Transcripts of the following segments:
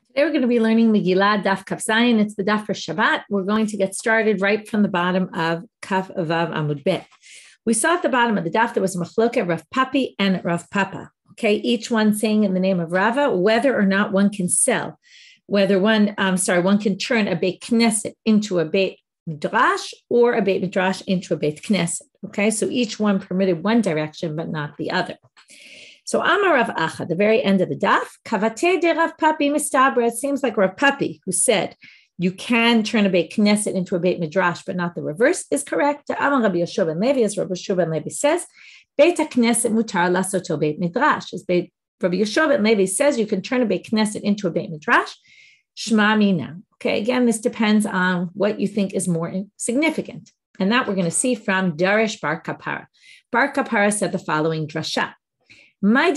Today we're going to be learning Megillah, Daf Kaf Zayin. It's the Daf for Shabbat. We're going to get started right from the bottom of Kaf Vav Amud Bet. We saw at the bottom of the Daf there was a machloket, Rav Papi and Rav Papa. Okay, each one saying in the name of Rava whether or not one can sell, whether one can turn a Beit Knesset into a Beit Midrash or a Beit Midrash into a Beit Knesset. Okay, so each one permitted one direction but not the other. So Amar Rav Acha, the very end of the daf, Kavate de Rav Papi mistabra. It seems like Rav Papi, who said you can turn a Beit Knesset into a Beit Midrash, but not the reverse, is correct. Amar Rabbi Yoshua ben Levi, as Rabbi Yoshua ben Levi says, Beit Knesset mutar lasoto Beit Midrash. As Rabbi Yoshua ben Levi says, you can turn a Beit Knesset into a Beit Midrash. Shma mina. Okay, again, this depends on what you think is more significant, and that we're going to see from Darish Bar Kapara. Bar Kapara said the following drasha. He's going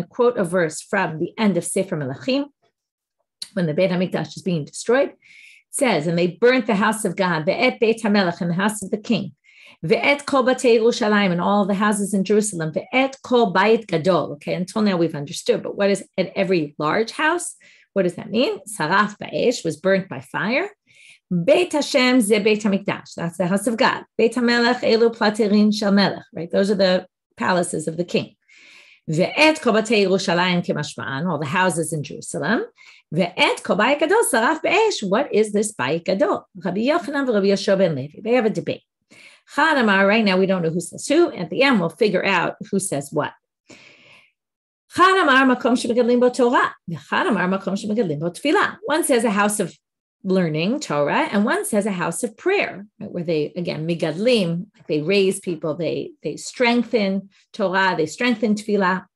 to quote a verse from the end of Sefer Melachim, when the Beit HaMikdash is being destroyed. It says, and they burnt the house of God, ve'et Beit HaMelech, and the house of the king, ve'et kol batei Yerushalayim, and all the houses in Jerusalem, ve'et kol bayit gadol. Okay, until now we've understood, but what is at every large house? What does that mean? Saraf ba'esh, was burnt by fire. Beit Hashem ze Beit HaMikdash. That's the house of God. Beit HaMelech elu platerin shel melech. Right? Those are the palaces of the king. Ve'et kol batei Yerushalayim kemashma'an, all the houses in Jerusalem. Ve'et kol bayit gadol saraf be'esh. What is this bayit gadol? Rabbi Yochanan and Rabbi Yoshua ben Levi. They have a debate. Chad Amar, right now we don't know who says who. At the end we'll figure out who says what. Chad Amar makom shemegadlim bo Torah. Chad Amar makom shemegadlim bo tefillah. One says a house of learning Torah, and one says a house of prayer, right, where they, again, migadlim, they raise people, they strengthen Torah, they strengthen tefillah.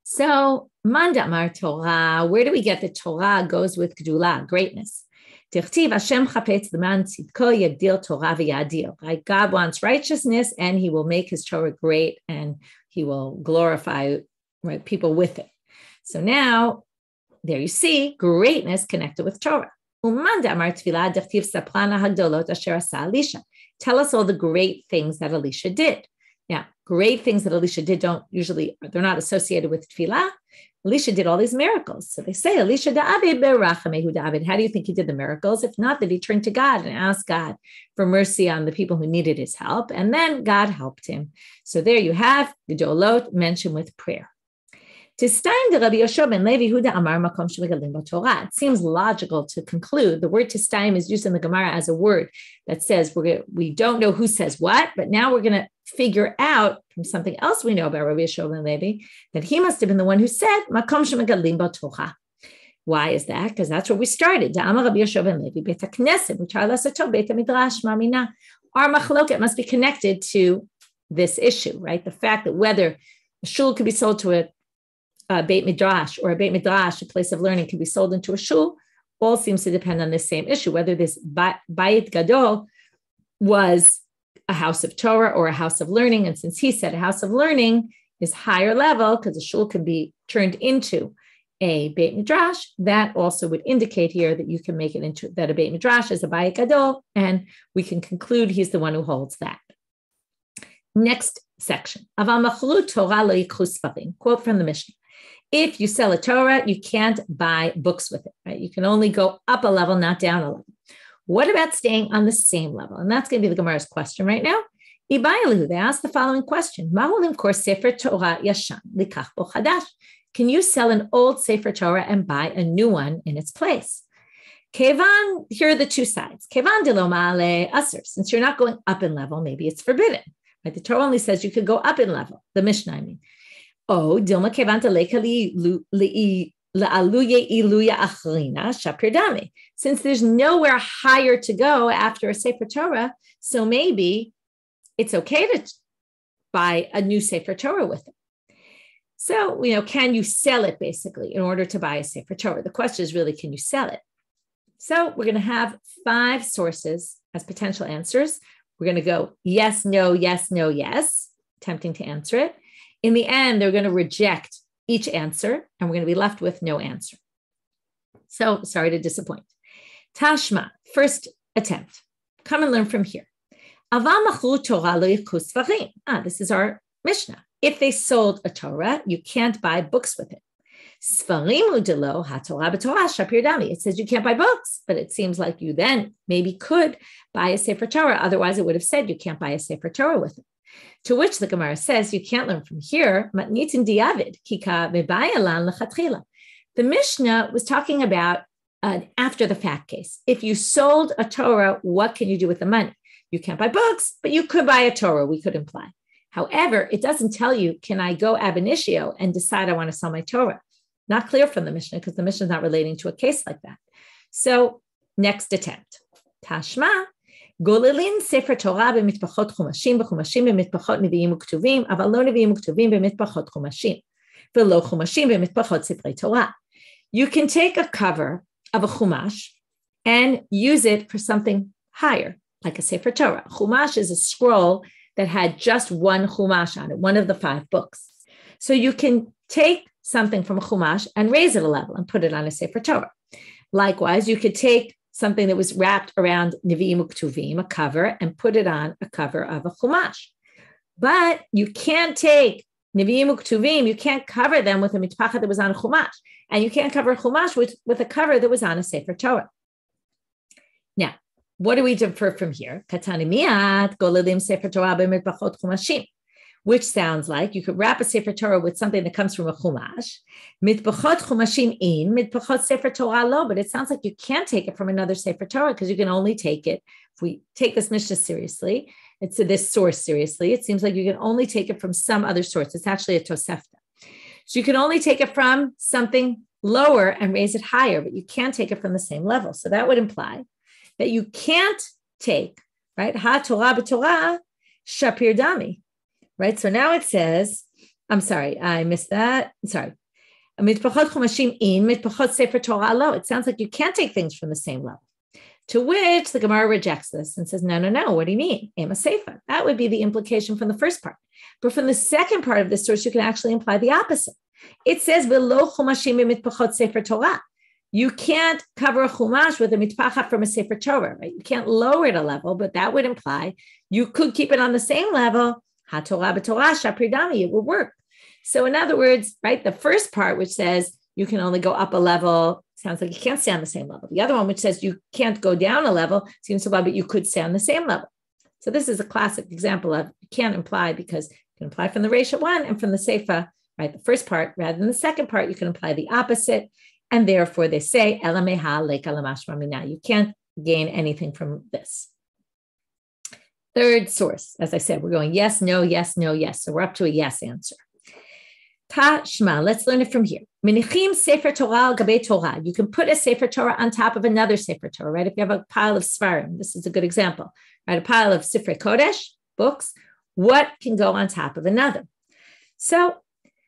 So, mandamar Torah, where do we get the Torah goes with gedulah, greatness? Tichtiv Hashem chapetz l'man tzidko yagdil Torah v'yadil. Right, God wants righteousness, and He will make His Torah great, and He will glorify, right, people with it. So now, there you see greatness connected with Torah. Tell us all the great things that Elisha did. Now, great things that Elisha did they're not associated with tefillah. Elisha did all these miracles. So they say, Elisha da'avid berachmehu da'avid. How do you think he did the miracles? If not, that he turned to God and asked God for mercy on the people who needed his help. And then God helped him. So there you have the Gedolot mentioned with prayer. It seems logical to conclude the word testaim is used in the Gemara as a word that says we don't know who says what, but now we're going to figure out from something else we know about Rabbi Yoshua ben Levi that he must have been the one who said makom shemegadlim bo Torah. Why is that? Because that's where we started. Our machloket must be connected to this issue, right? The fact that whether a shul could be sold to a Beit Midrash or a Beit Midrash, a place of learning, can be sold into a shul, all seems to depend on this same issue, whether this Bayit Gadol was a house of Torah or a house of learning. And since he said a house of learning is higher level, because a shul can be turned into a Beit Midrash, that also would indicate here that you can make it into that a Beit Midrash is a Bayit Gadol, and we can conclude he's the one who holds that. Next section. Quote from the Mishnah. If you sell a Torah, you can't buy books with it, right? You can only go up a level, not down a level. What about staying on the same level? And that's going to be the Gemara's question right now. They asked the following question. Can you sell an old Sefer Torah and buy a new one in its place? Kevan, here are the two sides. Kevan dilomale asr. Since you're not going up in level, maybe it's forbidden. Right? The Torah only says you could go up in level. The Mishnah, I mean. Oh, Dilma Kevanta iluya achrina shapirdami. Since there's nowhere higher to go after a Sefer Torah, so maybe it's okay to buy a new Sefer Torah with it. So, can you sell it basically in order to buy a Sefer Torah? The question is really, can you sell it? So we're going to have 5 sources as potential answers. We're going to go yes, no, yes, attempting to answer it. In the end, they're going to reject each answer, and we're going to be left with no answer. So, sorry to disappoint. Tashma, first attempt. Come and learn from here. This is our Mishnah. If they sold a Torah, you can't buy books with it. It says you can't buy books, but it seems like you then maybe could buy a Sefer Torah. Otherwise, it would have said you can't buy a Sefer Torah with it. To which the Gemara says you can't learn from here. The Mishnah was talking about an after the fact case. If you sold a Torah, what can you do with the money? You can't buy books, but you could buy a Torah, we could imply. However, it doesn't tell you, can I go ab initio and decide I want to sell my Torah? Not clear from the Mishnah because the Mishnah is not relating to a case like that. So next attempt. Tashma, Golelin Sefer Torah b'mitpachot chumashim b'chumashim b'mitpachot nevi'im u'ktuvim, aval lo nevi'im u'ktuvim b'mitpachot chumashim, v'lo chumashim b'mitpachot sifrei Torah. You can take a cover of a chumash and use it for something higher, like a Sefer Torah. Chumash is a scroll that had just one chumash on it, one of the 5 books. So you can take something from a chumash and raise it a level and put it on a Sefer Torah. Likewise, you could take something that was wrapped around nevi'im u'ktuvim, a cover, and put it on a cover of a chumash. But you can't take nevi'im u'ktuvim, you can't cover them with a mitpacha that was on a chumash, and you can't cover a chumash with a cover that was on a Sefer Torah. Now, what do we infer from here? Katani miyat golelim Sefer Torah b'mitpachot chumashim, which sounds like you could wrap a Sefer Torah with something that comes from a chumash. Mitpachot chumashim in, mitpachot Sefer Torah lo, but it sounds like you can't take it from another Sefer Torah because you can only take it, if we take this Mishnah seriously, it's this source seriously, it seems like you can only take it from some other source. It's actually a Tosefta. So you can only take it from something lower and raise it higher, but you can't take it from the same level. So that would imply that you can't take, right? Ha Torah b'Torah shapir dami, right? So now it says, I'm sorry, I missed that. Sorry. Mitpachot chumashim in, mitpachot Sefer Torah lo. It sounds like you can't take things from the same level. To which the Gemara rejects this and says, no. What do you mean? Ema Sefer. That would be the implication from the first part. But from the second part of this source, you can actually imply the opposite. It says, v'lo chumashim mitpachot Sefer Torah. You can't cover a chumash with a mitpacha from a Sefer Torah, right? You can't lower it a level, but that would imply you could keep it on the same level. Ha Torah b'Torah shapir dami, it would work. So in other words, right, the first part, which says you can only go up a level, sounds like you can't stay on the same level. The other one, which says you can't go down a level, seems so bad, but you could stay on the same level. So this is a classic example of you can't imply because you can imply from the Reisha one and from the Seifa, right, the first part, rather than the second part, you can imply the opposite. And therefore they say, Elameha leka lamashma mina. You can't gain anything from this. Third source, as I said, we're going yes, no, yes, no, yes. So we're up to a yes answer. Tashma, let's learn it from here. Menichim Sefer Torah al gabe Torah. You can put a Sefer Torah on top of another Sefer Torah, right? If you have a pile of Svarim, this is a good example, right? A pile of Sifrei Kodesh, books, what can go on top of another? So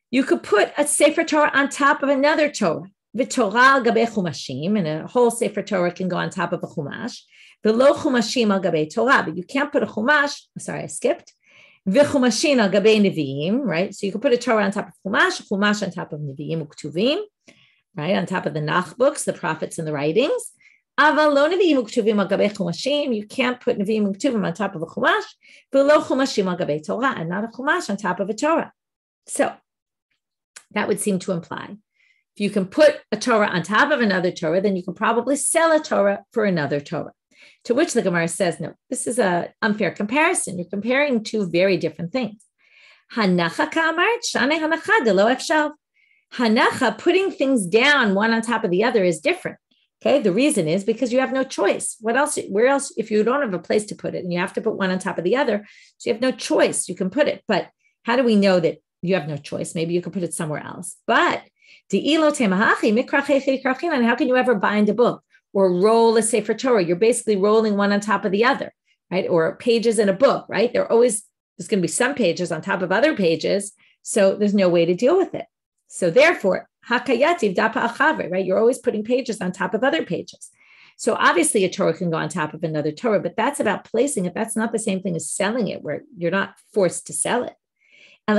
you could put a Sefer Torah on top of another Torah. V'Torah al gabe chumashim, and a whole Sefer Torah can go on top of a chumash. V'lo chumashim al gabe Torah, but you can't put a chumash. Sorry, I skipped. V'chumashim al gabe nevi'im, right? So you can put a Torah on top of chumash, a chumash on top of nevi'im u'ktuvim, right? On top of the Nach books, the prophets and the writings. Aval lo nevi'im u'ktuvim al gabe chumashim. You can't put nevi'im u'ktuvim on top of a chumash. V'lo chumashim al gabe Torah, and not a chumash on top of a Torah. So that would seem to imply if you can put a Torah on top of another Torah, then you can probably sell a Torah for another Torah. To which the Gemara says, no, this is an unfair comparison. You're comparing two very different things. Hanacha ka'amart, shane hanacha de lo efshal. Hanacha, putting things down one on top of the other, is different. Okay, the reason is because you have no choice. What else? Where else? If you don't have a place to put it and you have to put one on top of the other, so you have no choice. You can put it, but how do we know that you have no choice? Maybe you can put it somewhere else. But and how can you ever bind a book or roll a Sefer Torah? You're basically rolling one on top of the other, right? Or pages in a book, right? There's going to be some pages on top of other pages. So there's no way to deal with it. So therefore, right? You're always putting pages on top of other pages. So obviously a Torah can go on top of another Torah, but that's about placing it. That's not the same thing as selling it, where you're not forced to sell it. So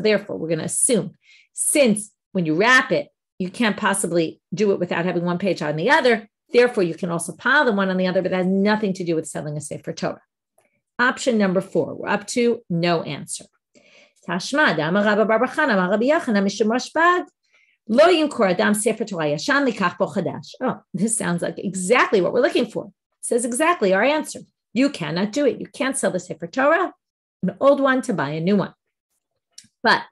therefore, we're going to assume, since when you wrap it, you can't possibly do it without having one page on the other, therefore you can also pile them one on the other, but that has nothing to do with selling a Sefer Torah. option number 4. We're up to no answer. Tashma, Dama Rabba Bar Bar Chana, Rabbi Yochanan, Mishum Rashbag. Lo yimkor adam sefer Torah yashan likach bo chadash. Oh, this sounds like exactly what we're looking for. It says exactly our answer. You cannot do it. You can't sell the sefer Torah, an old one, to buy a new one. But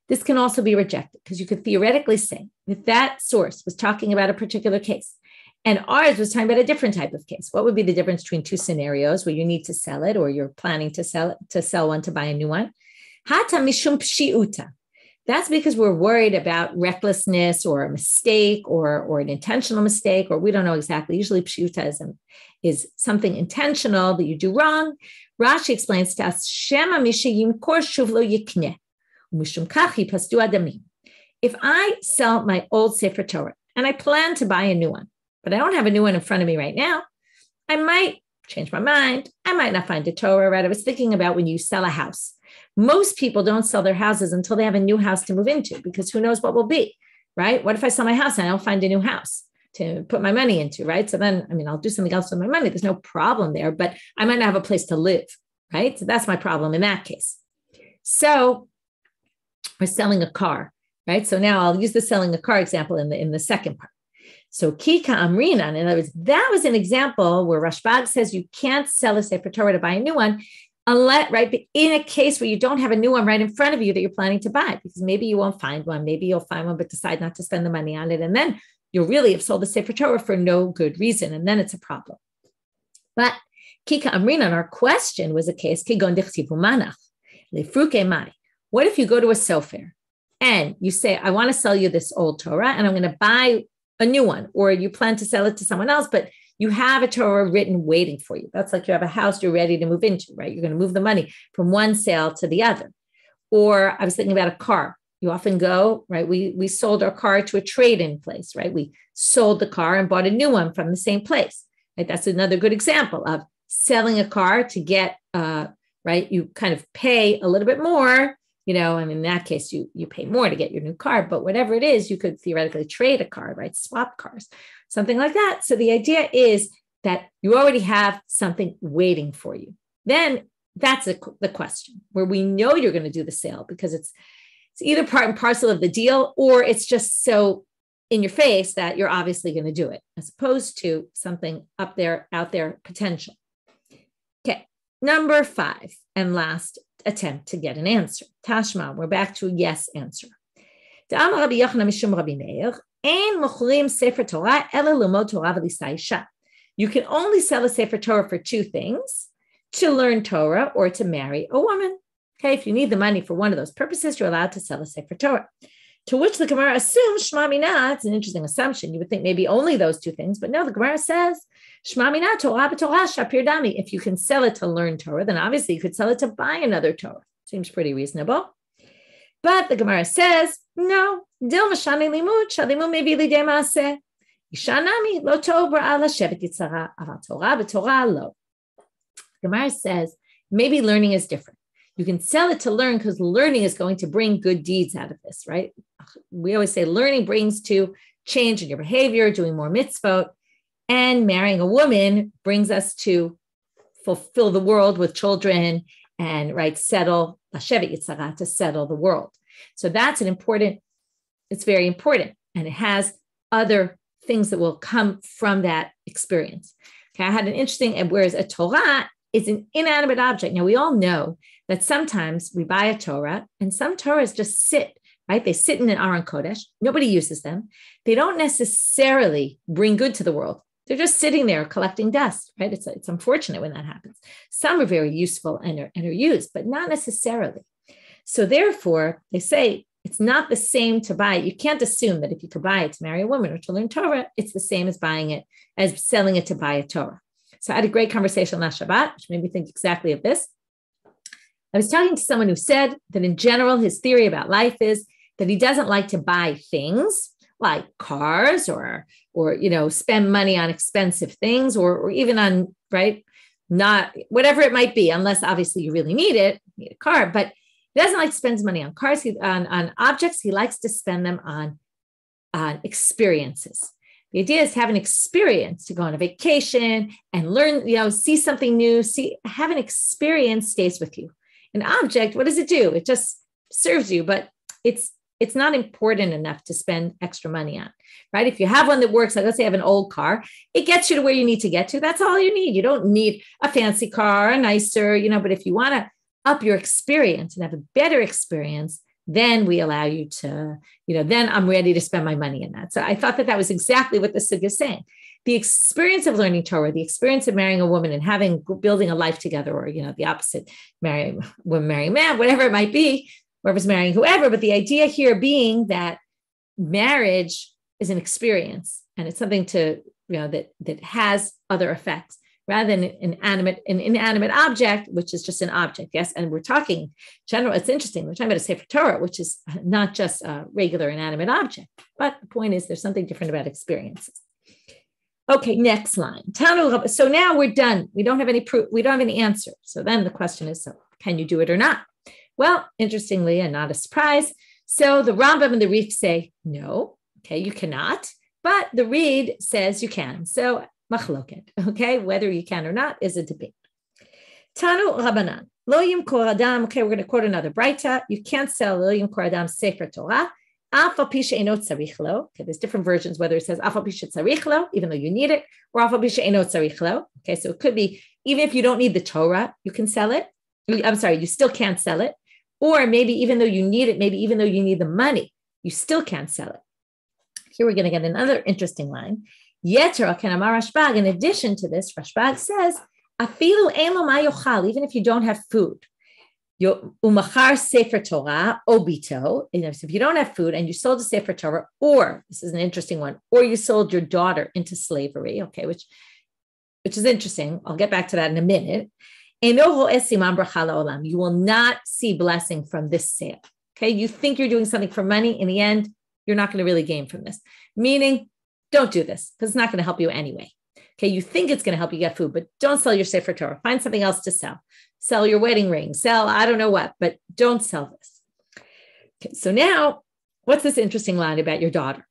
this can also be rejected because you could theoretically say if that source was talking about a particular case and ours was talking about a different type of case, what would be the difference between two scenarios where you need to sell it or you're planning to sell one to buy a new one? Hata mishum pshiuta. That's because we're worried about recklessness or a mistake or an intentional mistake, or we don't know exactly. Usually pshiuta is something intentional that you do wrong. Rashi explains to us, Shema mishayim kor shuvlo yikneh, umishum kachi pasdu adamim. If I sell my old Sefer Torah and I plan to buy a new one, but I don't have a new one in front of me right now, I might change my mind. I might not find a Torah, right? I was thinking about when you sell a house. Most people don't sell their houses until they have a new house to move into, because who knows what will be, right? What if I sell my house and I don't find a new house to put my money into, right? So then, I'll do something else with my money. There's no problem there, but I might not have a place to live, right? So that's my problem in that case. So we're selling a car, right? So now I'll use the selling a car example in the second part. So Kika Amrina, in other words, that was an example where Rashbag says you can't sell a Sefer Torah to buy a new one, unless, right, but in a case where you don't have a new one right in front of you that you're planning to buy, because maybe you won't find one, maybe you'll find one, but decide not to spend the money on it. And then you'll really have sold the Sefer Torah for no good reason. And then it's a problem. But Kika Amrina, our question was a case, what if you go to a sofer and you say, I want to sell you this old Torah and I'm going to buy a new one, or you plan to sell it to someone else, but you have a Torah written waiting for you. That's like you have a house you're ready to move into, right? You're going to move the money from one sale to the other. Or I was thinking about a car. You often go, right? We sold our car to a trade-in place, right? We sold the car and bought a new one from the same place, right? That's another good example of selling a car to get, right? You kind of pay a little bit more, in that case, you pay more to get your new car, but whatever it is, you could theoretically trade a car, right? Swap cars, something like that. So the idea is that you already have something waiting for you. Then that's the question where we know you're going to do the sale because it's either part and parcel of the deal, or it's just so in your face that you're obviously going to do it, as opposed to something out there, potential. Okay. Number 5 and last attempt to get an answer. Tashma, we're back to a yes answer. You can only sell a Sefer Torah for 2 things: to learn Torah or to marry a woman. Okay, if you need the money for one of those purposes, you're allowed to sell a Sefer Torah. To which the Gemara assumes Shema Mina. It's an interesting assumption. You would think maybe only those 2 things, but no, the Gemara says Shema Mina Torah b'Torah shapir dami. If you can sell it to learn Torah, then obviously you could sell it to buy another Torah. Seems pretty reasonable. But the Gemara says, no, dil mashani limud, shalimud maybe lidei maaseh. Ishanami lo tov bra'ah lashevet yitzhara, aval Torah b'Torah lo. Gemara says, maybe learning is different. You can sell it to learn because learning is going to bring good deeds out of this, right? We always say learning brings to change in your behavior, doing more mitzvot, and marrying a woman brings us to fulfill the world with children and, right, settle, lashevet yitzhara, to settle the world. So that's it's very important. And it has other things that will come from that experience. Okay, I had an interesting, whereas a Torah is an inanimate object. Now, we all know that sometimes we buy a Torah and some Torahs just sit, right? They sit in an Aron Kodesh. Nobody uses them. They don't necessarily bring good to the world. They're just sitting there collecting dust, right? It's unfortunate when that happens. Some are very useful and are used, but not necessarily. So therefore, they say it's not the same to buy it. You can't assume that if you could buy it to marry a woman or to learn Torah, it's the same as buying it, as selling it to buy a Torah. So I had a great conversation last Shabbat, which made me think exactly of this. I was talking to someone who said that in general, his theory about life is that he doesn't like to buy things like cars or spend money on expensive things or even on, right, not whatever it might be, unless obviously you really need a car, but he doesn't like to spend his money on cars, on objects. He likes to spend them on experiences. The idea is to have an experience, to go on a vacation and learn, see something new, have an experience stays with you. An object, what does it do? It just serves you, but it's not important enough to spend extra money on, right? If you have one that works, like let's say you have an old car, it gets you to where you need to get to. That's all you need. You don't need a fancy car, a nicer, but if you want to up your experience and have a better experience, then we allow you to, then I'm ready to spend my money in that. So I thought that was exactly what the Sugya is saying. The experience of learning Torah, the experience of marrying a woman and building a life together, or, the opposite, marrying a man, whatever it might be, whoever's marrying whoever. But the idea here being that marriage is an experience and it's something to, that has other effects rather than an inanimate object, which is just an object. Yes. And we're talking general, it's interesting. We're talking about a Sefer Torah, which is not just a regular inanimate object, but the point is there's something different about experiences. Okay. Next line. So now we're done. We don't have any proof. We don't have any answer. So then the question is, so can you do it or not? Well, interestingly, and not a surprise. So the Rambam and the Rif say, no, okay, you cannot, but the Reed says you can. So machloket, okay, whether you can or not is a debate. Tanu Rabbanan, lo yimkor adam, okay, we're going to quote another Braita. You can't sell lo yimkor adam Sefer Torah, afal pi she'enot tzarich lo. Okay, there's different versions, whether it says afal pi she'tzarich lo, even though you need it, or afal pi she'enot tzarich lo. Okay, so it could be, even if you don't need the Torah, you can sell it. I'm sorry, you still can't sell it. Or maybe even though you need it, maybe even though you need the money, you still can't sell it. Here we're going to get another interesting line. Yeter kan amar Rashbag. In addition to this, Rashbag says, afilu ein lo ma yochal, even if you don't have food. Umachar Sefer Torah obito. So if you don't have food and you sold a Sefer Torah, or this is an interesting one, or you sold your daughter into slavery, okay, which is interesting. I'll get back to that in a minute. You will not see blessing from this sale. Okay, you think you're doing something for money. In the end, you're not going to really gain from this. Meaning, don't do this because it's not going to help you anyway. Okay, you think it's going to help you get food, but don't sell your Sefer Torah. Find something else to sell. Sell your wedding ring. Sell I don't know what, but don't sell this. Okay, so now, what's this interesting line about your daughter?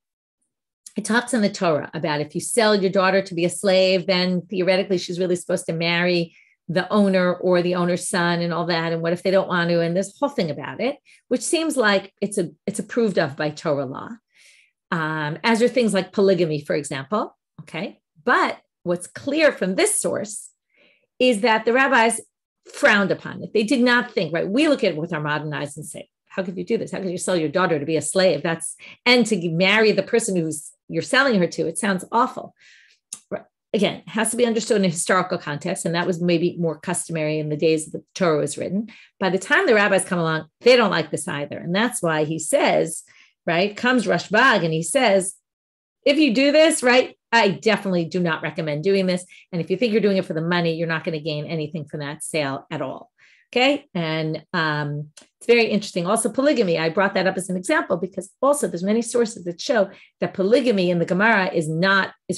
It talks in the Torah about if you sell your daughter to be a slave, then theoretically she's really supposed to marry the owner or the owner's son and all that. And what if they don't want to? And there's a whole thing about it, which seems like it's approved of by Torah law. As are things like polygamy, for example. Okay. But what's clear from this source is that the rabbis frowned upon it. They did not think, right? We look at it with our modern eyes and say, how could you do this? How could you sell your daughter to be a slave? And to marry the person you're selling her to, it sounds awful. Again, it has to be understood in a historical context, and that was maybe more customary in the days that the Torah was written. By the time the rabbis come along, they don't like this either. And that's why he says, right, comes Rashbag and he says, if you do this, right, I definitely do not recommend doing this. And if you think you're doing it for the money, you're not going to gain anything from that sale at all. Okay. And it's very interesting. Also, polygamy, I brought that up as an example because also there's many sources that show that polygamy in the Gemara is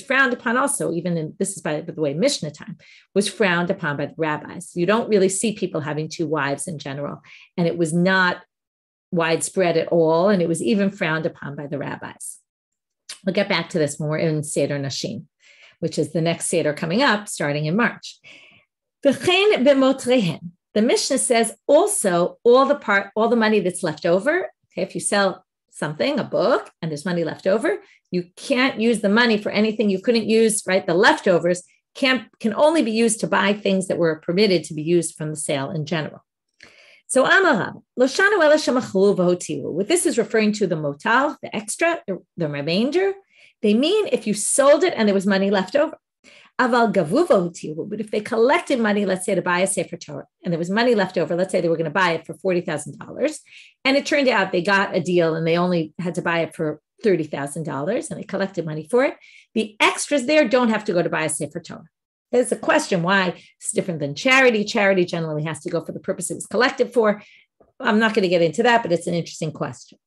frowned upon also, even in, this is by the way, Mishnah time was frowned upon by the rabbis. You don't really see people having two wives in general. And it was not widespread at all. And it was even frowned upon by the rabbis. We'll get back to this when we're in Seder Nashim, which is the next Seder coming up starting in March. The Mishnah says also all the money that's left over. Okay, if you sell something, a book, and there's money left over, you can't use the money for anything you couldn't use, right? The leftovers can only be used to buy things that were permitted to be used from the sale in general. So Amarav, Loshanu ela shemachlu v'hotiu. What this is referring to the motal, the extra, the remainder. They mean if you sold it and there was money left over. Aval gavu v'hotiu. But if they collected money, let's say to buy a Sefer Torah, and there was money left over, let's say they were going to buy it for $40,000, and it turned out they got a deal and they only had to buy it for $30,000, and they collected money for it. The extras there don't have to go to buy a Sefer Torah. There's a question why it's different than charity. Charity generally has to go for the purpose it was collected for. I'm not going to get into that, but it's an interesting question.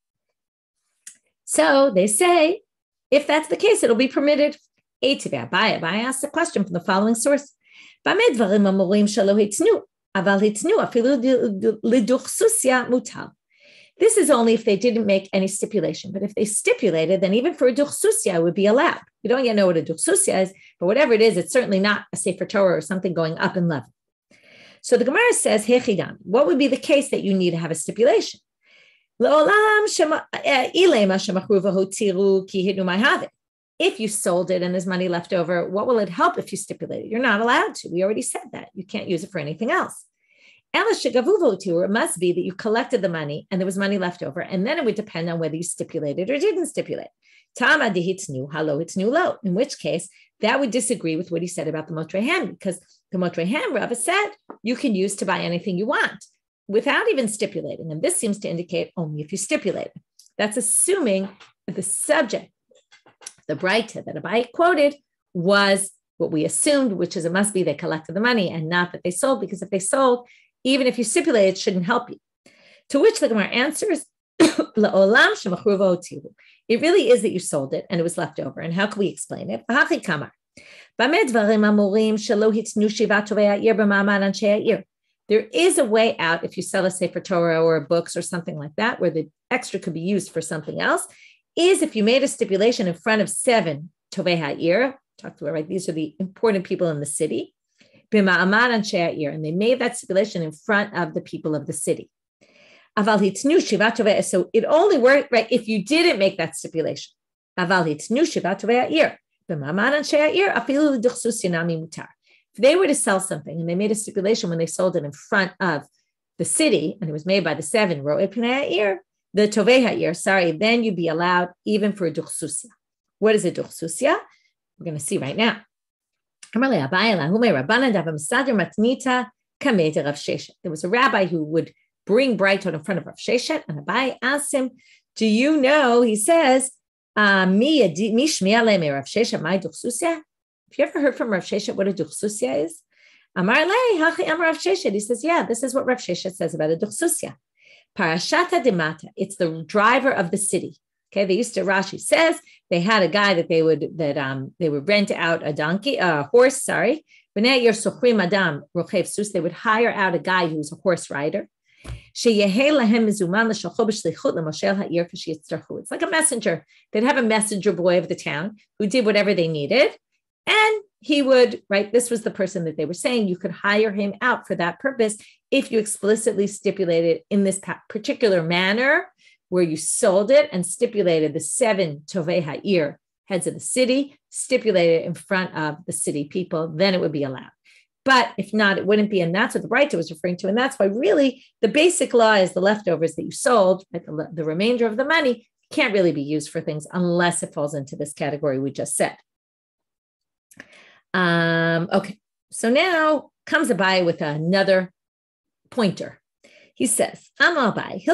So they say, if that's the case, it'll be permitted. Abaya asks the question from the following source. This is only if they didn't make any stipulation. But if they stipulated, then even for a duchsusia, it would be allowed. We don't yet know what a duchsusia is, but whatever it is, it's certainly not a Sefer Torah or something going up in level. So the Gemara says, Hechidam, what would be the case that you need to have a stipulation? If you sold it and there's money left over, what will it help if you stipulate it? You're not allowed to. We already said that. You can't use it for anything else. It must be that you collected the money and there was money left over, and then it would depend on whether you stipulated or didn't stipulate. In which case, that would disagree with what he said about the Motrei Ham, because the Motrei Ham, Rava said, you can use to buy anything you want without even stipulating. And this seems to indicate only if you stipulate. That's assuming that the subject, the Breita that Abai quoted, was what we assumed, which is it must be they collected the money and not that they sold, because if they sold, even if you stipulate, it shouldn't help you. To which the Gemara answers, it really is that you sold it and it was left over. And how can we explain it? There is a way out if you sell a Sefer Torah or books or something like that, where the extra could be used for something else, is if you made a stipulation in front of 7 Tovei Ha'ir, talked about, right? These are the important people in the city, and they made that stipulation in front of the people of the city. So it only worked, right, if you didn't make that stipulation. If they were to sell something and they made a stipulation when they sold it in front of the city, and it was made by the 7 the Tovei Ha'ir, then you'd be allowed even for a duchsusia. What is a duchsusia? We're going to see right now. There was a rabbi who would bring Brighton in front of Rav Sheshet, and Abai asked him, do you know, he says, have you ever heard from Rav Sheshet what a duchsusia is? He says, yeah, this is what Rav Sheshet says about a duchsusia. Parashata demata, it's the driver of the city. Okay, they used to, Rashi says, they had a guy that they would rent out a horse. They would hire out a guy who was a horse rider. It's like a messenger. They'd have a messenger boy of the town who did whatever they needed. And he would, right, this was the person that they were saying, you could hire him out for that purpose if you explicitly stipulated in this particular manner where you sold it and stipulated the 7 Tovei Ha'ir, heads of the city, stipulated in front of the city people, then it would be allowed. But if not, it wouldn't be. And that's what the Breita was referring to. And that's why really the basic law is the leftovers that you sold, right, the remainder of the money can't really be used for things unless it falls into this category we just said. Okay, so now comes Abai with another pointer. He says, if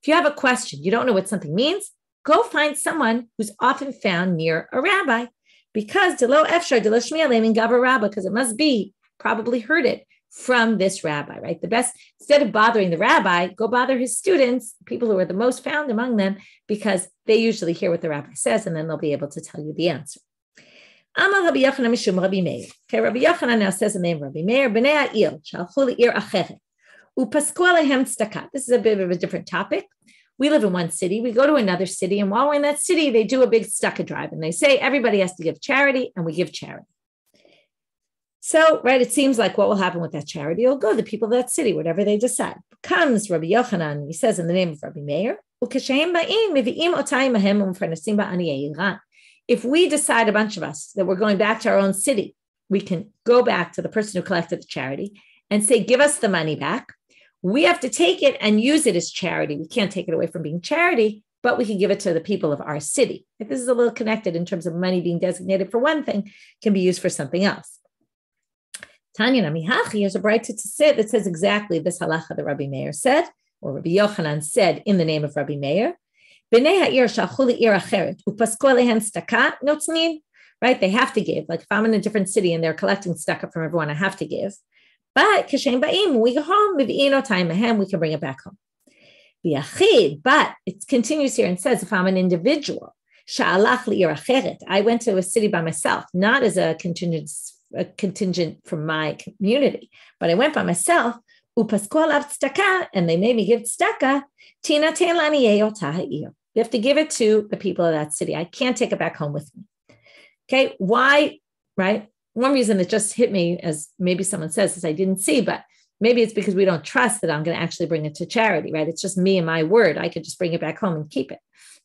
you have a question, you don't know what something means, go find someone who's often found near a rabbi, because it must be probably heard it from this rabbi, right? The best, instead of bothering the rabbi, go bother his students, people who are the most found among them, because they usually hear what the rabbi says, and then they'll be able to tell you the answer. Amar Rabbi Yochanan mishum Rabbi Meir. Okay, Rabbi Yochanan now says the name Rabbi Meir. Bnei ha'ir shalchu le'ir acheret upasku alehem tzedakah. This is a bit of a different topic. We live in one city. We go to another city, and while we're in that city, they do a big tzedakah drive, and they say everybody has to give charity, and we give charity. So, right, it seems like what will happen with that charity will go to the people of that city, whatever they decide. Comes Rabbi Yochanan, he says in the name of Rabbi Meir, if we decide, a bunch of us, that we're going back to our own city, we can go back to the person who collected the charity and say, give us the money back. We have to take it and use it as charity. We can't take it away from being charity, but we can give it to the people of our city. If this is a little connected in terms of money being designated for one thing, can be used for something else. Tanya Namihachi has a Breita to say that says exactly this halacha that Rabbi Meir said, or Rabbi Yochanan said in the name of Rabbi Meir. Bnei ha'ir shalchu le'ir acheret upasku alehem tzedakah notznin. Right, they have to give. Like if I'm in a different city and they're collecting tzedakah from everyone, I have to give. But kashem ba'im, when we go home, mivi'in otayim mehem, we can bring it back home. V'yachid, but it continues here and says, if I'm an individual, sha'alach le'ir acheret, I went to a city by myself, not as a contingent a contingent from my community. But I went by myself, and they made me give tzedakah. You have to give it to the people of that city. I can't take it back home with me. Okay, why, right? One reason that just hit me, as maybe someone says, is I didn't see, but maybe it's because we don't trust that I'm going to actually bring it to charity, right? It's just me and my word. I could just bring it back home and keep it.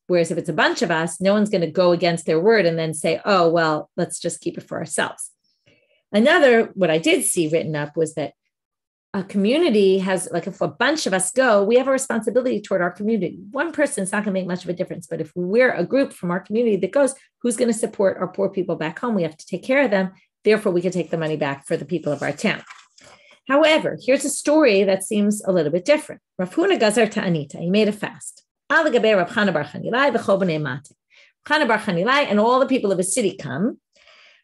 Whereas if it's a bunch of us, no one's going to go against their word and then say, oh, well, let's just keep it for ourselves. Another, what I did see written up was that a community has, like if a bunch of us go, we have a responsibility toward our community. One person is not going to make much of a difference, but if we're a group from our community that goes, who's going to support our poor people back home? We have to take care of them. Therefore, we can take the money back for the people of our town. However, here's a story that seems a little bit different. Rav Huna Gazar Ta'anita, he made a fast. Al Gabe Rav Chana Bar Chanilai v'chol b'nei Mate. Chana Bar Chanilai and all the people of the city come.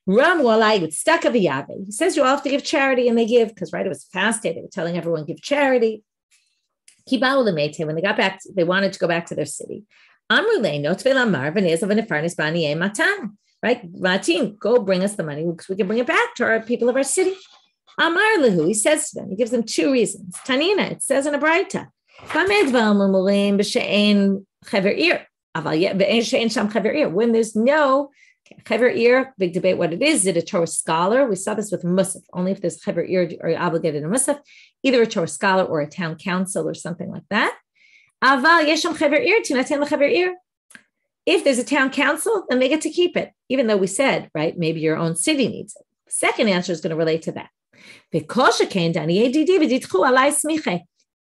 Ram Walai with Staka v'Yave. He says you all have to give charity, and they give, because right, it was fast day. They were telling everyone give charity. Kibau l'meite, when they got back, they wanted to go back to their city. Amru leino tve lamar v'nezav v'nefarnis b'aniyei matan. Right, Matin, go bring us the money because we can bring it back to our people of our city. Amar lehu, he says to them, he gives them two reasons. Tanina, it says in a Braita, when there's no Chaver Ir, big debate what it is. Is it a Torah scholar? We saw this with Musaf. Only if there's Chaver Ir are obligated to Musaf, either a Torah scholar or a town council or something like that. If there's a town council, then they get to keep it, even though we said, right, maybe your own city needs it. The second answer is going to relate to that.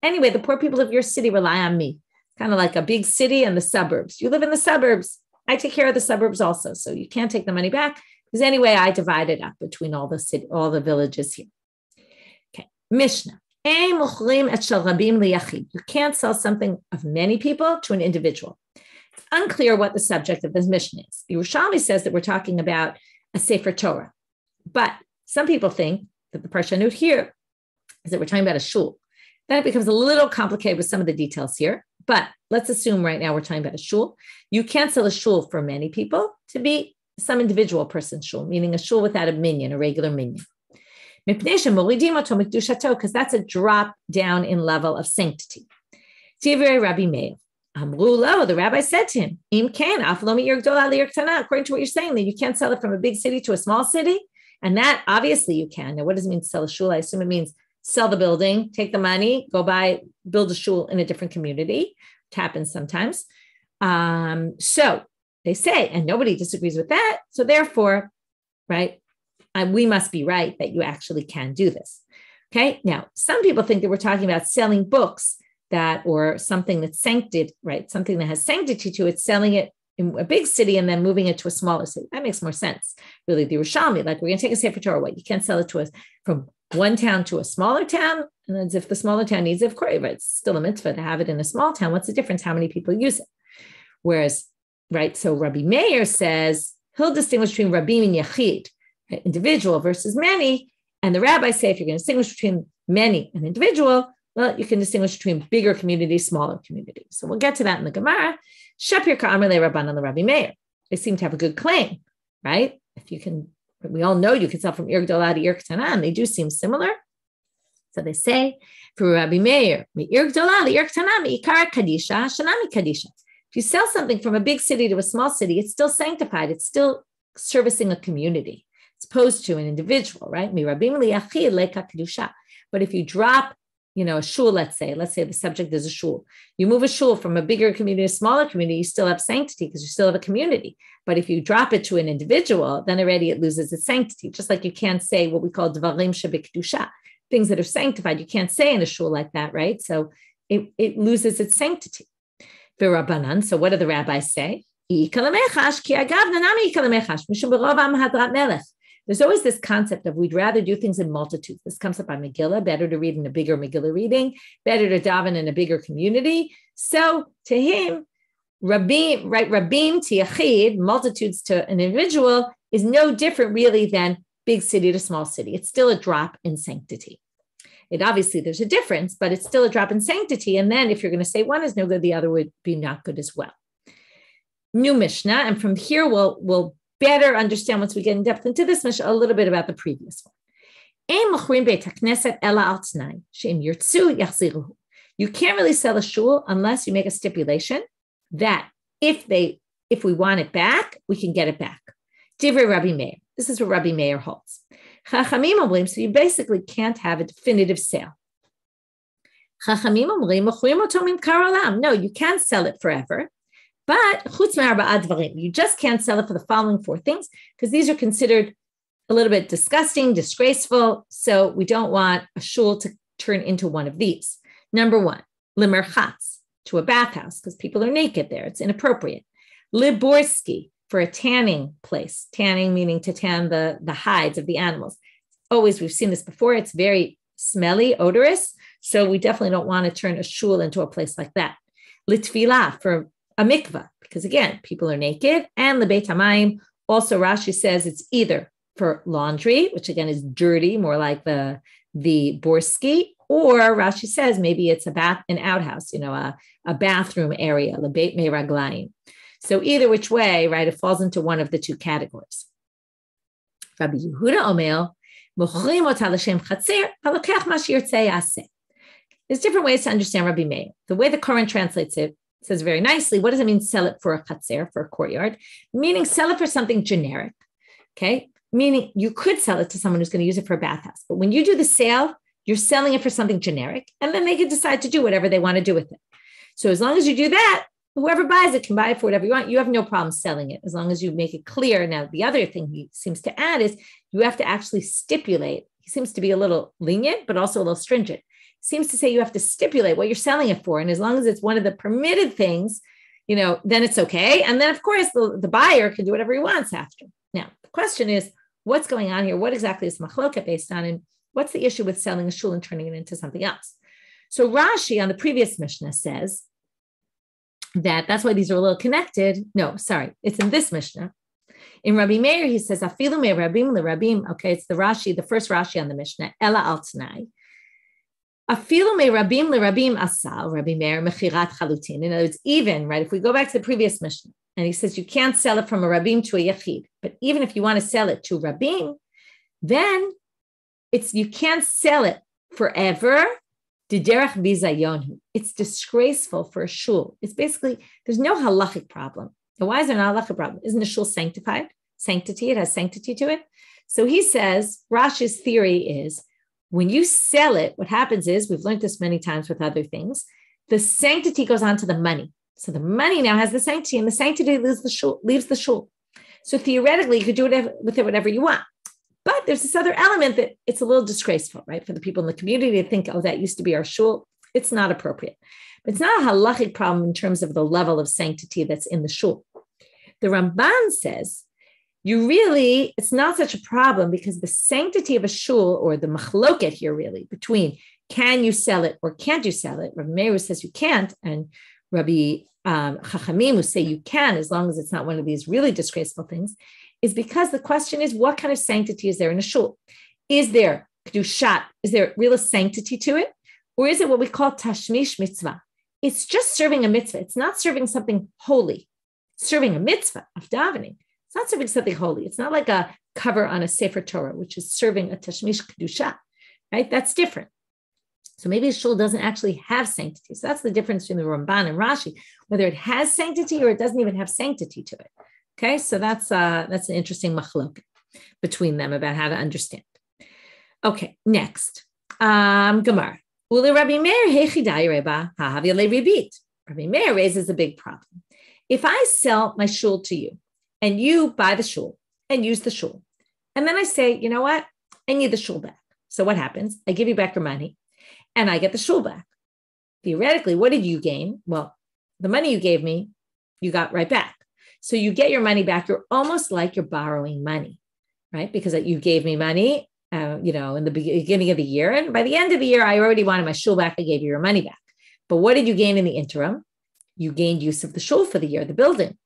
Anyway, the poor people of your city rely on me. Kind of like a big city and the suburbs. You live in the suburbs. I take care of the suburbs also. So you can't take the money back because anyway, I divide it up between all the villages here. Okay. Mishnah. You can't sell something of many people to an individual. It's unclear what the subject of this Mishnah is. The Yerushalmi says that we're talking about a Sefer Torah. But some people think that the parshanut here is that we're talking about a shul. Then it becomes a little complicated with some of the details here. But let's assume right now we're talking about a shul. You can't sell a shul for many people to be some individual person's shul, meaning a shul without a minyan, a regular minyan. Because that's a drop down in level of sanctity. Rabbi Meir. The rabbi said to him, according to what you're saying, that you can't sell it from a big city to a small city. And that obviously you can. Now, what does it mean to sell a shul? I assume it means sell the building, take the money, go build a shul in a different community. It happens sometimes. So they say, and nobody disagrees with that. So therefore, right, we must be right that you actually can do this. Okay. Now, some people think that we're talking about selling books or something that's sanctity, right? Something that has sanctity to it, selling it in a big city and then moving it to a smaller city. That makes more sense. Really, the Yerushalmi, like we're going to take a Sefer Torah away. You can't sell it to us from one town to a smaller town. And as if the smaller town needs it, of course, but it's still a mitzvah to have it in a small town. What's the difference? How many people use it? Whereas, right, so Rabbi Meir says he'll distinguish between Rabim and Yachid, individual versus many. And the rabbis say if you're going to distinguish between many and individual, well, you can distinguish between bigger communities, smaller communities. So we'll get to that in the Gemara. Shapir ka'amar le'Rabbanan le'Rabbi Meir. They seem to have a good claim, right? If you can, we all know you can sell from Ir Gdolah to Ir Ktana, and they do seem similar. So they say for Rabbi Meir, Ir Gdolah to Ir Ktana, Ikar Kadisha, Shanami Kadisha. If you sell something from a big city to a small city, it's still sanctified. It's still servicing a community, as opposed to an individual, right? But if you drop, a shul, let's say the subject is a shul. You move a shul from a bigger community to a smaller community, you still have sanctity because you still have a community. But if you drop it to an individual, then already it loses its sanctity. Just like you can't say what we call dvarim shebekdusha, things that are sanctified. You can't say in a shul like that, right? So it loses its sanctity. Rabbanan. So what do the rabbis say? There's always this concept of we'd rather do things in multitudes. This comes up by Megillah, better to read in a bigger Megillah reading, better to daven in a bigger community. So to him, Rabim to Yachid, multitudes to an individual, is no different really than big city to small city. It's still a drop in sanctity. Obviously there's a difference, but it's still a drop in sanctity. And then if you're going to say one is no good, the other would be not good as well. New Mishnah, and from here we'll better understand once we get in depth into this Mishnah a little bit about the previous one. You can't really sell a shul unless you make a stipulation that if we want it back, we can get it back. Divrei Rabbi Meir. This is what Rabbi Meir holds. Chachamim omrim, so you basically can't have a definitive sale. Chachamim omrim, no, you can sell it forever, but you just can't sell it for the following four things, because these are considered a little bit disgusting, disgraceful, so we don't want a shul to turn into one of these. Number one, limerchatz, to a bathhouse, because people are naked there. It's inappropriate. Liborski, for a tanning place. Tanning meaning to tan the hides of the animals. Always, we've seen this before. It's very smelly, odorous. So we definitely don't want to turn a shul into a place like that. Litfilah, for a mikvah, because again, people are naked. And lebeit hamayim, also Rashi says it's either for laundry, which again is dirty, more like the borski, or Rashi says maybe it's an outhouse, a bathroom area, lebeit meraglayim. So either which way, right, it falls into one of the two categories. Rabbi Yehuda Omer, there's different ways to understand Rabbi Meir. The way the Quran translates it says very nicely, what does it mean sell it for a chatzer, for a courtyard? Meaning sell it for something generic, okay? Meaning you could sell it to someone who's going to use it for a bathhouse. But when you do the sale, you're selling it for something generic, and then they can decide to do whatever they want to do with it. So as long as you do that, whoever buys it can buy it for whatever you want. You have no problem selling it as long as you make it clear. Now, the other thing he seems to add is you have to actually stipulate. He seems to be a little lenient, but also a little stringent. He seems to say you have to stipulate what you're selling it for. And as long as it's one of the permitted things, then it's okay. And then, of course, the buyer can do whatever he wants after. Now, the question is, what's going on here? What exactly is machloket based on? And what's the issue with selling a shul and turning it into something else? So Rashi on the previous Mishnah says, that's why these are a little connected. No, sorry, it's in this Mishnah. In Rabbi Meir, he says, Afilu me rabim le-rabim. Okay, it's the Rashi, the first Rashi on the Mishnah. Ella al t'nai. Afilu me rabim le-rabim asal, Rabbi Meir, mechirat chalutin. In other words, even, right, if we go back to the previous Mishnah, and he says you can't sell it from a rabim to a yachid, but even if you want to sell it to rabim, then you can't sell it forever. It's disgraceful for a shul. It's basically, there's no halachic problem. And why is there not a halachic problem? Isn't a shul sanctified? Sanctity, it has sanctity to it. So he says, Rashi's theory is, when you sell it, what happens is, we've learned this many times with other things, the sanctity goes on to the money. So the money now has the sanctity, and the sanctity leaves the shul. So theoretically, you could do with it whatever you want. But there's this other element that it's a little disgraceful, right? For the people in the community to think, that used to be our shul. It's not appropriate. But it's not a halachic problem in terms of the level of sanctity that's in the shul. The Ramban says, it's not such a problem because the sanctity of a shul, or the machloket here really, between can you sell it or can't you sell it? Rabbi Meir says you can't, and Rabbi Chachamim who say you can, as long as it's not one of these really disgraceful things, is because the question is, what kind of sanctity is there in a shul? Is there kedushat? Is there real sanctity to it? Or is it what we call tashmish mitzvah? It's just serving a mitzvah. It's not serving something holy. It's serving a mitzvah of davening. It's not serving something holy. It's not like a cover on a Sefer Torah, which is serving a tashmish kedusha, right? That's different. So maybe a shul doesn't actually have sanctity. So that's the difference between the Ramban and Rashi, whether it has sanctity or it doesn't even have sanctity to it. Okay, so that's an interesting machlok between them about how to understand. Okay, next. Gemara. Rabbi Meir raises a big problem. If I sell my shul to you, and you buy the shul and use the shul, and then I say, you know what? I need the shul back. So what happens? I give you back your money, and I get the shul back. Theoretically, what did you gain? Well, the money you gave me, you got right back. So you get your money back. You're almost like you're borrowing money, right? Because you gave me money, in the beginning of the year. And by the end of the year, I already wanted my shul back. I gave you your money back. But what did you gain in the interim? You gained use of the shul for the year, the building.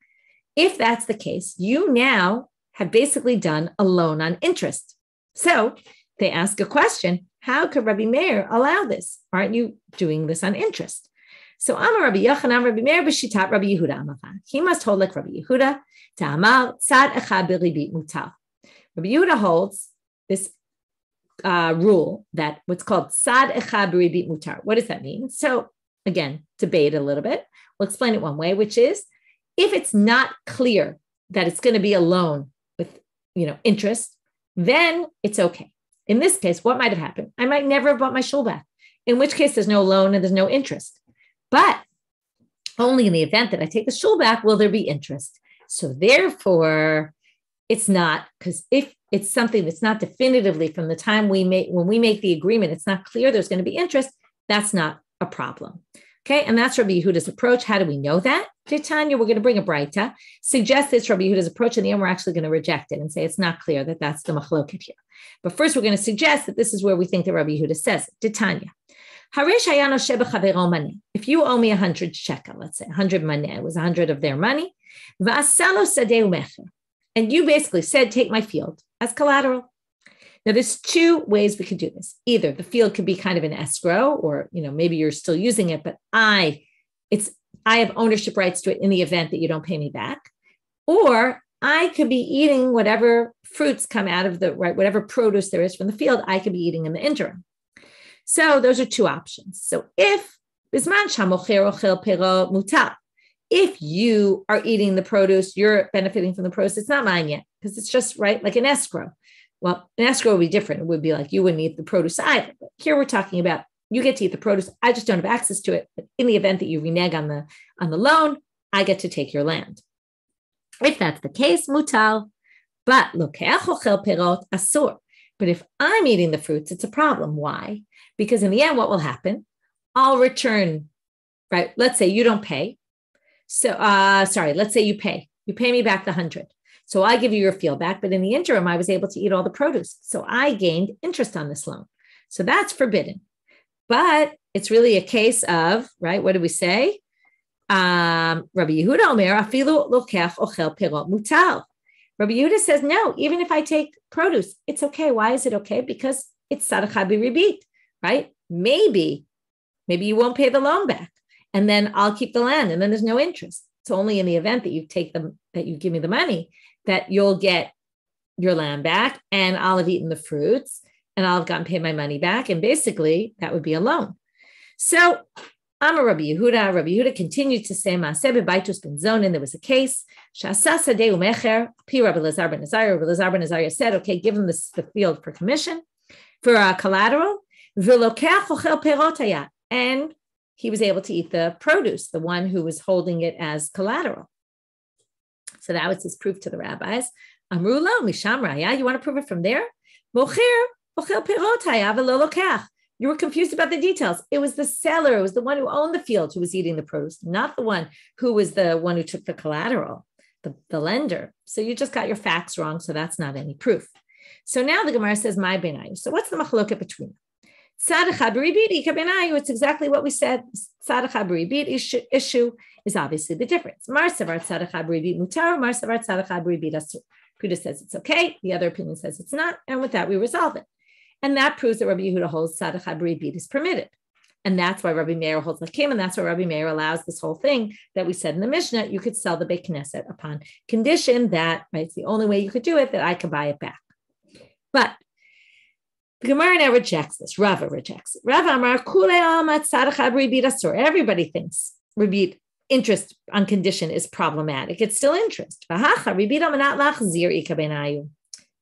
If that's the case, you now have basically done a loan on interest. So they ask a question, how could Rabbi Meir allow this? Aren't you doing this on interest? So Amar Rabbi Yochanan, Rabbi Meir b'shitat Rabbi Yehuda Amar. He must hold like Rabbi Yehuda. Ta'amar tzad echad b'ribit mutar. Rabbi Yehuda holds this rule that what's called tzad echad b'ribit mutar. What does that mean? So again, debate a little bit. We'll explain it one way, which is if it's not clear that it's going to be a loan with interest, then it's okay. In this case, what might have happened? I might never have bought my shul back, in which case there's no loan and there's no interest. But only in the event that I take the shul back will there be interest. So therefore, it's not, because if it's something that's not definitively from the time when we make the agreement, it's not clear there's going to be interest, that's not a problem. Okay, and that's Rabbi Yehuda's approach. How do we know that? Tanya, we're going to bring a braita, suggest this Rabbi Yehuda's approach, and then we're actually going to reject it and say it's not clear that that's the machloket here. But first, we're going to suggest that this is where we think that Rabbi Yehuda says it. Tanya. If you owe me 100 shekel, let's say 100 maneh, it was 100 of their money, and you basically said, take my field as collateral. Now, there's two ways we could do this. Either the field could be kind of an escrow, or maybe you're still using it, but I have ownership rights to it in the event that you don't pay me back. Or I could be eating whatever fruits come out of whatever produce there is from the field, I could be eating in the interim. So those are two options. So if you are eating the produce, you're benefiting from the produce, it's not mine yet, because it's just like an escrow. Well, an escrow would be different. It would be like you wouldn't eat the produce either. But here we're talking about you get to eat the produce. I just don't have access to it. But in the event that you renege on the loan, I get to take your land. If that's the case, mutal. But lokeach ochel perot asur. But if I'm eating the fruits, it's a problem. Why? Because in the end, what will happen? I'll return, right? Let's say you don't pay. So, let's say you pay. You pay me back the 100. So I give you your field back, but in the interim, I was able to eat all the produce. So I gained interest on this loan. So that's forbidden. But it's really a case of, right? What do we say? Rabbi Yehuda Omer, afilu lokeach ochel perot mutal. Rabbi Yehuda says, no, even if I take produce, it's okay. Why is it okay? Because it's tzadachah b'ribit, right? Maybe you won't pay the loan back, and then I'll keep the land, and then there's no interest. It's only in the event that you that you give me the money, that you'll get your land back, and I'll have eaten the fruits, and I'll have gotten paid my money back. And basically, that would be a loan. So I'm a Rabbi Yehuda. Rabbi Yehuda continued to say, Maaseh b'baitus ben zonin. There was a case. Sha'asa sadeh u'mecher. Pi Rabbi Elazar ben Azariah. Rabbi Elazar ben Azariah said, okay, give him the field for commission, for collateral. V'lokeach ochel perot hayat. And he was able to eat the produce, the one who was holding it as collateral. So that was his proof to the rabbis. Amru lo misham raya. You want to prove it from there? Mocher ochel perot haya v'lo lokeach. You were confused about the details. It was the seller, it was the one who owned the field who was eating the produce, not the one who took the collateral, the lender. So you just got your facts wrong, so that's not any proof. So now the Gemara says, my benayu. So what's the machloket between them? Tzadachah b'ribit ika benayu. It's exactly what we said. Tzadachah b'ribit issue is obviously the difference. Mar savar tzadachah b'ribit mutar, mar savar tzadachah b'ribit asur. Peter says it's okay. The other opinion says it's not. And with that, we resolve it. And that proves that Rabbi Yehuda holds tzadachah b'ribit is permitted. And that's why Rabbi Meir holds lakim, and that's why Rabbi Meir allows this whole thing that we said in the Mishnah, you could sell the Beit Knesset upon condition that, right, it's the only way you could do it, that I could buy it back. But the Gemara now rejects this. Rava rejects it. Rava amar kulei alma tzadachah b'ribit asur. Everybody thinks ribit, interest on condition, is problematic. It's still interest. V'hacha ribit amanat lachzir ika benayu.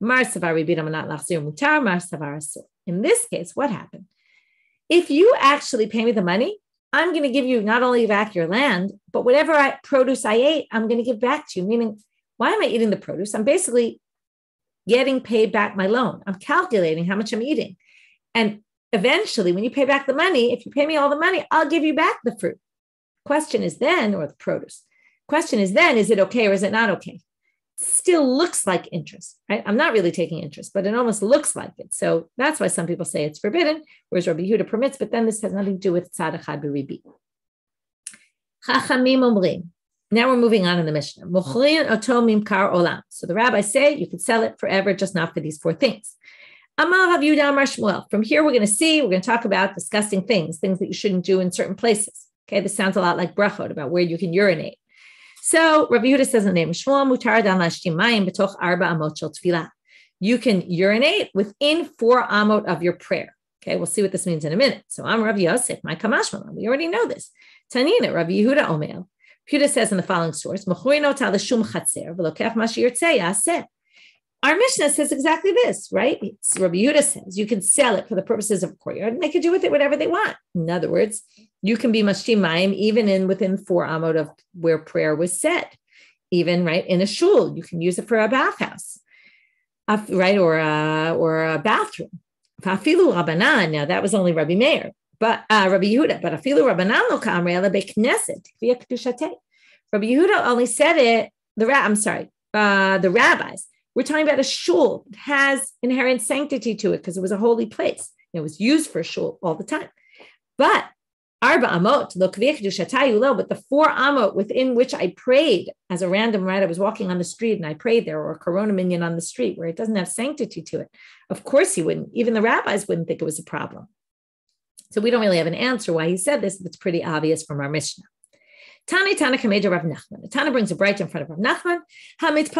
Mar savar ribit amanat lachzir mutar, mar savar asur. In this case, what happened? If you actually pay me the money, I'm going to give you not only back your land, but whatever produce I ate, I'm going to give back to you. Meaning, why am I eating the produce? I'm basically getting paid back my loan. I'm calculating how much I'm eating. And eventually, when you pay back the money, if you pay me all the money, I'll give you back the fruit. Question is then, or the produce. Question is then, is it okay or is it not okay? Still looks like interest, right? I'm not really taking interest, but it almost looks like it. So that's why some people say it's forbidden, whereas Rabbi Yehuda permits, but then this has nothing to do with tzadachah b'ribit. Chachamim omrim. Now we're moving on in the Mishnah. Mochrin oto mimkar olam. So the rabbis say you can sell it forever, just not for these four things. Amar Rav Yehuda Amar Shmuel. From here, we're going to talk about disgusting things that you shouldn't do in certain places. Okay, this sounds a lot like brachot about where you can urinate. So Rabbi Yehuda says in the name of Shmuel, mutar dan lashtim mayim b'toch arba amot shel tefillah. You can urinate within 4 amot of your prayer. Okay, we'll see what this means in a minute. So I'm Rabbi Yosef, my kamashmalan. We already know this. Tanina, Rabbi Yehuda Omer. Yehuda says in the following source, our Mishnah says exactly this, right? Rabbi Yehuda says you can sell it for the purposes of a courtyard, and they can do with it whatever they want. In other words, you can be mashtim mayim even within 4 amot of where prayer was said, even right in a shul. You can use it for a bathhouse, right, or a bathroom. Fafilu Rabbanan. Now that was only Rabbi Meir, but Rabbi Yehuda. But afilu Rabbanan lo ka'amrei ela bekneset via kedushatei. Rabbi Yehuda only said it. The rabbis. We're talking about a shul. It has inherent sanctity to it because it was a holy place. It was used for a shul all the time. But arba amot, but the 4 amot within which I prayed as a random, right? I was walking on the street and I prayed there, or a corona minion on the street where it doesn't have sanctity to it. Of course he wouldn't. Even the rabbis wouldn't think it was a problem. So we don't really have an answer why he said this, but it's pretty obvious from our Mishnah. Tana Kameja Rav Nachman. Tana brings a bright in front of Rav Nachman. If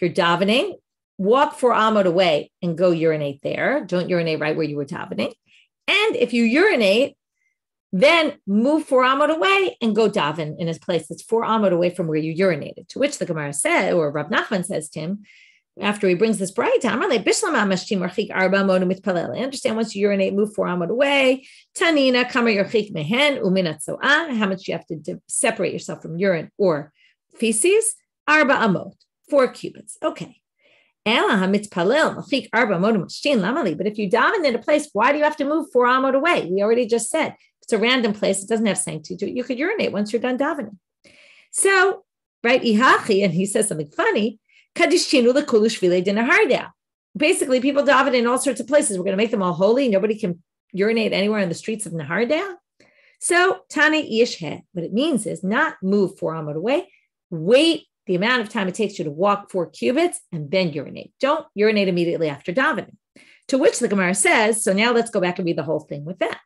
you're davening, walk 4 amot away and go urinate there. Don't urinate right where you were davening. And if you urinate, then move 4 amot away and go daven in his place that's 4 amot away from where you urinated. To which the Gemara said, or Rav Nachman says to him, after he brings this bright, I understand once you urinate, move 4 amot away. Tanina, kamar yorchik mehen uminat so'ah. How much you have to separate yourself from urine or feces? Arba amot, 4 cubits. Okay. But if you daven in a place, why do you have to move 4 amot away? We already just said it's a random place. It doesn't have sanctity to it. You could urinate once you're done davening. So, right, ihachi, and he says something funny. Basically, people daven in all sorts of places. We're going to make them all holy. Nobody can urinate anywhere on the streets of Nahardea. So, Tani Yishhe, what it means is not move 4 amot away. Wait the amount of time it takes you to walk 4 cubits and then urinate. Don't urinate immediately after davening. To which the Gemara says, so now let's go back and read the whole thing with that.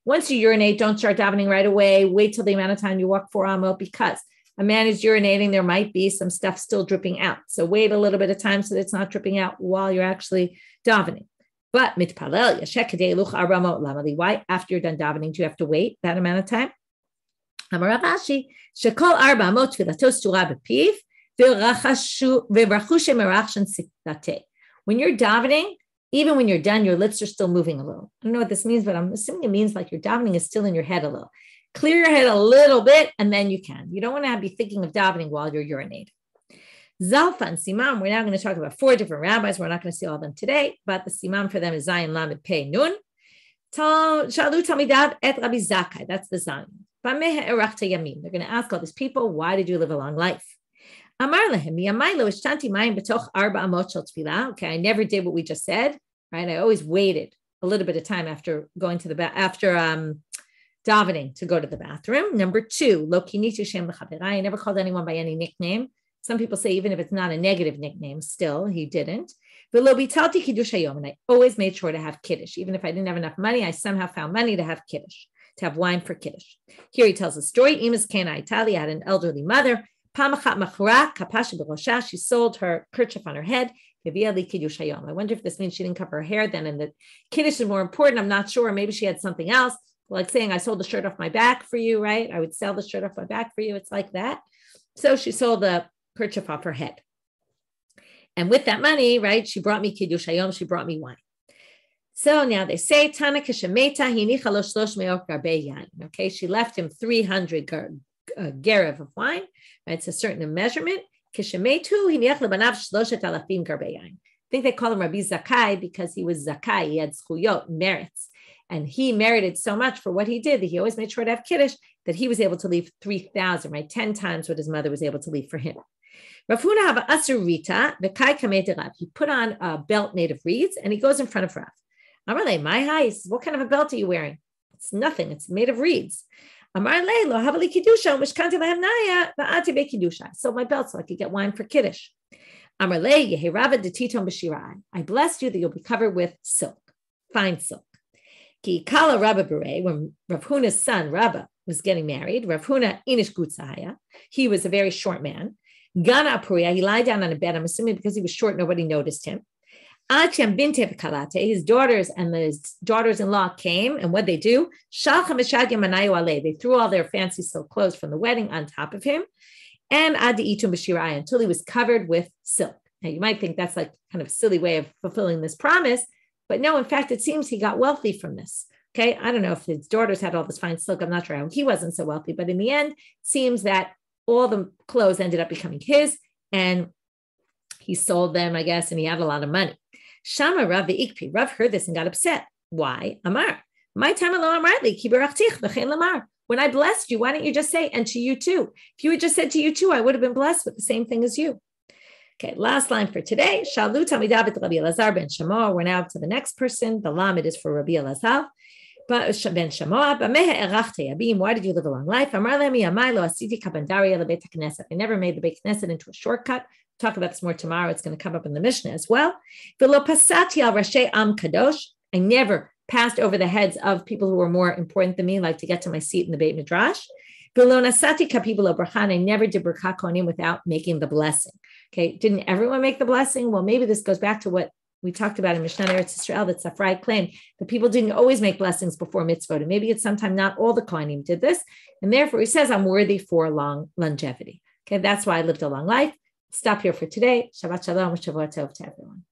Once you urinate, don't start davening right away. Wait till the amount of time you walk 4 amot, because a man is urinating, there might be some stuff still dripping out. So wait a little bit of time so that it's not dripping out while you're actually davening. But mitpalel yashek kedei hiluch 4 amot lamali. Why? After you're done davening, do you have to wait that amount of time? Amar Rashi, shekol 4 amot tfilato stura bepiv v'rachushe merachshen sitate. When you're davening, even when you're done, your lips are still moving a little. I don't know what this means, but I'm assuming it means like your davening is still in your head a little. Clear your head a little bit, and then you can. You don't want to be thinking of davening while you're urinating. Zalfan, Simam, we're now going to talk about 4 different rabbis. We're not going to see all of them today, but the Simam for them is Zayin, Lamed, Pei, Nun. Shalu Tamidav et Rabbi Zakkai. That's the Zayin. They're going to ask all these people, why did you live a long life? Okay, I never did what we just said, right? I always waited a little bit of time after going to the davening to go to the bathroom. Number 2, I never called anyone by any nickname. Some people say even if it's not a negative nickname, still he didn't. And I always made sure to have kiddush. Even if I didn't have enough money, I somehow found money to have kiddush, to have wine for kiddush. Here he tells a story. Imas Kena Italia had an elderly mother. She sold her kerchief on her head. I wonder if this means she didn't cover her hair then, and the kiddush is more important. I'm not sure. Maybe she had something else, like saying, I sold the shirt off my back for you, right? I would sell the shirt off my back for you. It's like that. So she sold the kerchief off her head. And with that money, right, she brought me kiddush hayom, she brought me wine. So now they say, Tana kishemeta hinicha lo shlosh me'ot garbei yain. Okay, she left him 300 gerev of wine. Right, it's a certain measurement. Kishemetu hiniach lebanav shloshet alafim garbei yain. I think they call him Rabbi Zakkai because he was Zakkai. He had zchuyot, merits. And he merited so much for what he did that he always made sure to have kiddush, that he was able to leave 3,000, right? 10 times what his mother was able to leave for him. He put on a belt made of reeds and he goes in front of Rav. Amarle, my high, what kind of a belt are you wearing? It's nothing. It's made of reeds. Amarle, lo havali kiddusha, mishkanti lehem naya, va'ati be kiddusha. So my belt so I could get wine for kiddush. Amarle Yeherava de Titon Bashirai. I blessed you that you'll be covered with silk, fine silk. Ki Kala Rabba Bere, when Rav Huna's son Rabba was getting married, Rav Huna Inish Gutzahaya, he was a very short man. Gana Apuria, he lied down on a bed, I'm assuming because he was short, nobody noticed him. Acham Bintev Kalate, his daughters and his daughters-in-law came, and what they do? They threw all their fancy silk clothes from the wedding on top of him, and Adi Itum Bashirai, until he was covered with silk. Now you might think that's like kind of a silly way of fulfilling this promise, but no, in fact, it seems he got wealthy from this. Okay, I don't know if his daughters had all this fine silk. I'm not sure how he wasn't so wealthy, but in the end, it seems that all the clothes ended up becoming his, and he sold them, I guess, and he had a lot of money. Shama Rav Ikpi. Rav heard this and got upset. Why? Amar. My time alone, rightly. When I blessed you, why don't you just say, and to you too? If you had just said to you too, I would have been blessed with the same thing as you. Okay, last line for today. Shalu Tamidavid Rabbi Elazar ben Shamoah. We're now to the next person. The Lamed is for Rabbi Elazar ben Shamoah. Why did you live a long life? I never made the Beit Knesset into a shortcut. Talk about this more tomorrow. It's going to come up in the Mishnah as well. I never passed over the heads of people who were more important than me, like to get to my seat in the Beit Midrash. I never did Birkat Kohanim without making the blessing. Okay, didn't everyone make the blessing? Well, maybe this goes back to what we talked about in Mishnah Eretz Yisrael, that Safrai claimed that people didn't always make blessings before mitzvot. And maybe it's sometimes not all the Kohanim did this. And therefore he says, I'm worthy for long longevity. Okay, that's why I lived a long life. Stop here for today. Shabbat Shalom, Shavua Tov to everyone.